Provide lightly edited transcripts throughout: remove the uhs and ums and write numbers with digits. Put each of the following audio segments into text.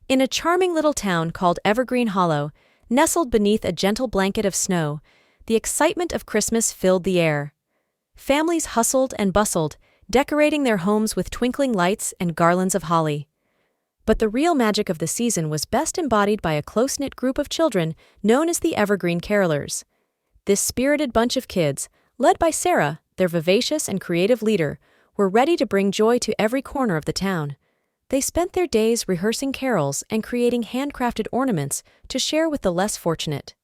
In a charming little town called Evergreen Hollow, nestled beneath a gentle blanket of snow, the excitement of Christmas filled the air. Families hustled and bustled, decorating their homes with twinkling lights and garlands of holly. But the real magic of the season was best embodied by a close-knit group of children known as the Evergreen Carolers. This spirited bunch of kids, led by Sarah, their vivacious and creative leader, were ready to bring joy to every corner of the town. They spent their days rehearsing carols and creating handcrafted ornaments to share with the less fortunate.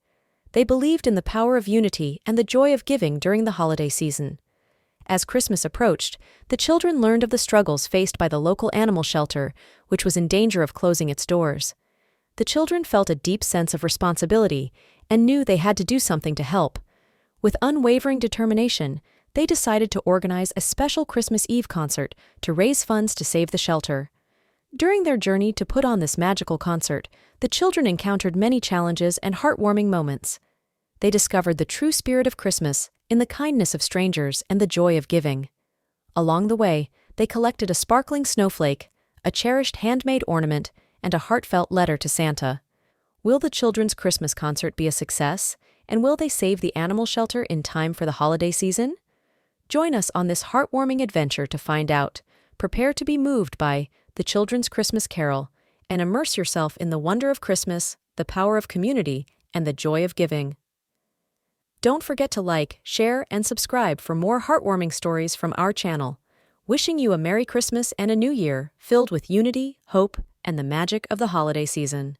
They believed in the power of unity and the joy of giving during the holiday season. As Christmas approached, the children learned of the struggles faced by the local animal shelter, which was in danger of closing its doors. The children felt a deep sense of responsibility and knew they had to do something to help. With unwavering determination, they decided to organize a special Christmas Eve concert to raise funds to save the shelter. During their journey to put on this magical concert, the children encountered many challenges and heartwarming moments. They discovered the true spirit of Christmas in the kindness of strangers and the joy of giving. Along the way, they collected a sparkling snowflake, a cherished handmade ornament, and a heartfelt letter to Santa. Will the children's Christmas concert be a success, and will they save the animal shelter in time for the holiday season? Join us on this heartwarming adventure to find out. Prepare to be moved by the Children's Christmas Carol, and immerse yourself in the wonder of Christmas, the power of community, and the joy of giving. Don't forget to like, share, and subscribe for more heartwarming stories from our channel. Wishing you a Merry Christmas and a New Year filled with unity, hope, and the magic of the holiday season.